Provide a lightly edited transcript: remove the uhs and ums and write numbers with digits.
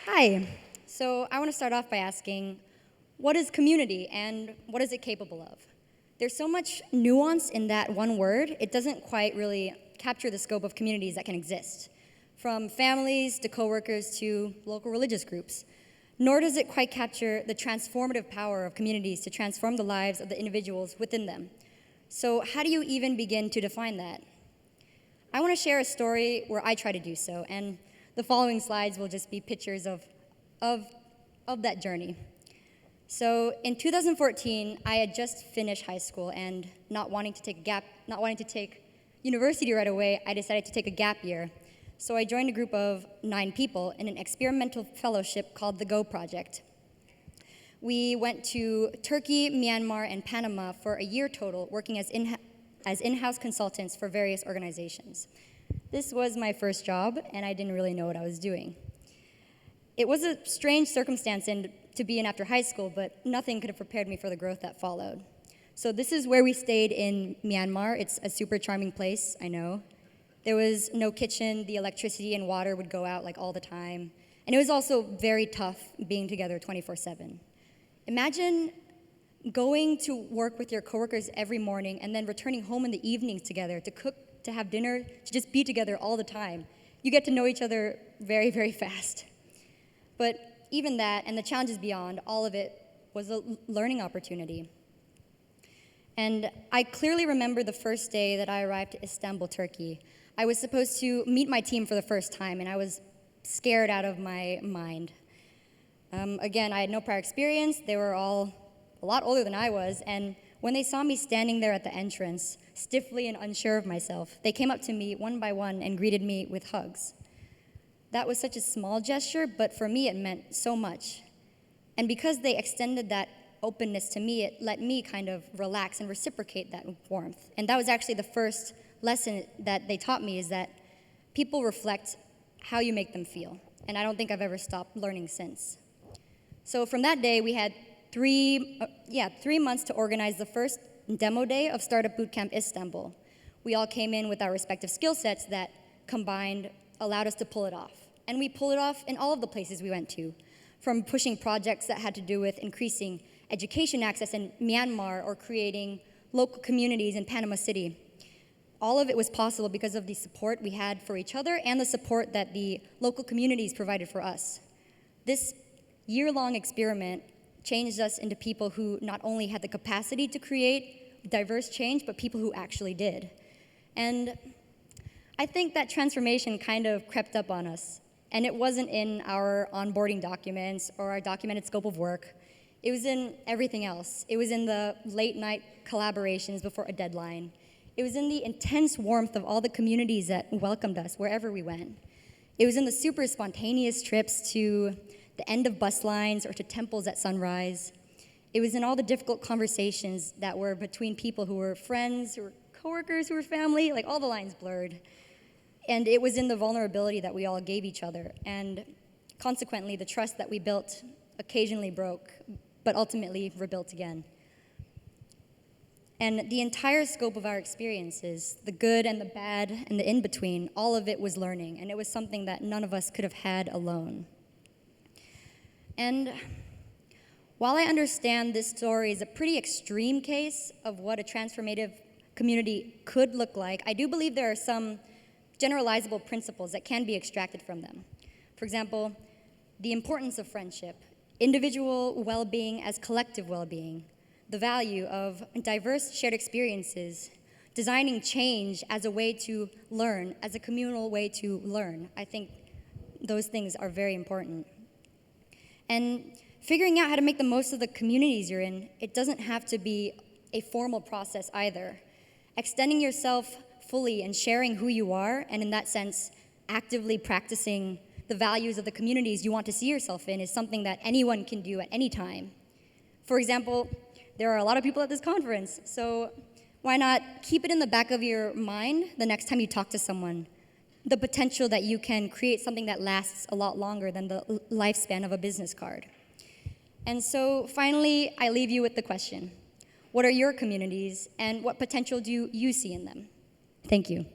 Hi. So I want to start off by asking, what is community and what is it capable of? There's so much nuance in that one word, it doesn't quite really capture the scope of communities that can exist, from families to coworkers to local religious groups. Nor does it quite capture the transformative power of communities to transform the lives of the individuals within them. So how do you even begin to define that? I want to share a story where I try to do so, and the following slides will just be pictures of, of that journey. So in 2014, I had just finished high school, and not wanting to take university right away, I decided to take a gap year. So I joined a group of 9 people in an experimental fellowship called the Go Project. We went to Turkey, Myanmar, and Panama for a year total, working as in-house consultants for various organizations. This was my first job, and I didn't really know what I was doing. It was a strange circumstance to be in after high school, but nothing could have prepared me for the growth that followed. So this is where we stayed in Myanmar. It's a super charming place, I know. There was no kitchen, the electricity and water would go out like all the time. And it was also very tough being together 24/7. Imagine going to work with your coworkers every morning and then returning home in the evenings together to cook, to have dinner, to just be together all the time. You get to know each other very, very fast. But even that and the challenges beyond, all of it was a learning opportunity. And I clearly remember the first day that I arrived to Istanbul, Turkey. I was supposed to meet my team for the first time, and I was scared out of my mind. Again, I had no prior experience. They were all a lot older than I was, and when they saw me standing there at the entrance, stiffly and unsure of myself, they came up to me one by one and greeted me with hugs. That was such a small gesture, but for me it meant so much. And because they extended that openness to me, it let me kind of relax and reciprocate that warmth. And that was actually the first lesson that they taught me, is that people reflect how you make them feel. And I don't think I've ever stopped learning since. So from that day, we had 3 months to organize the first demo day of Startup Bootcamp Istanbul. We all came in with our respective skill sets that combined allowed us to pull it off. And we pulled it off in all of the places we went to, from pushing projects that had to do with increasing education access in Myanmar or creating local communities in Panama City. All of it was possible because of the support we had for each other and the support that the local communities provided for us. This year-long experiment changed us into people who not only had the capacity to create diverse change, but people who actually did. And I think that transformation kind of crept up on us. And it wasn't in our onboarding documents or our documented scope of work. It was in everything else. It was in the late night collaborations before a deadline. It was in the intense warmth of all the communities that welcomed us wherever we went. It was in the super spontaneous trips to the end of bus lines or to temples at sunrise. It was in all the difficult conversations that were between people who were friends, who were coworkers, who were family, like all the lines blurred. And it was in the vulnerability that we all gave each other. And consequently, the trust that we built occasionally broke, but ultimately rebuilt again. And the entire scope of our experiences, the good and the bad and the in-between, all of it was learning. And it was something that none of us could have had alone. And while I understand this story is a pretty extreme case of what a transformative community could look like, I do believe there are some generalizable principles that can be extracted from them. For example, the importance of friendship, individual well-being as collective well-being, the value of diverse shared experiences, designing change as a way to learn, as a communal way to learn. I think those things are very important. And figuring out how to make the most of the communities you're in, it doesn't have to be a formal process either. Extending yourself fully and sharing who you are, and in that sense, actively practicing the values of the communities you want to see yourself in, is something that anyone can do at any time. For example, there are a lot of people at this conference, so why not keep it in the back of your mind the next time you talk to someone, the potential that you can create something that lasts a lot longer than the lifespan of a business card. And so finally, I leave you with the question: what are your communities, and what potential do you see in them? Thank you.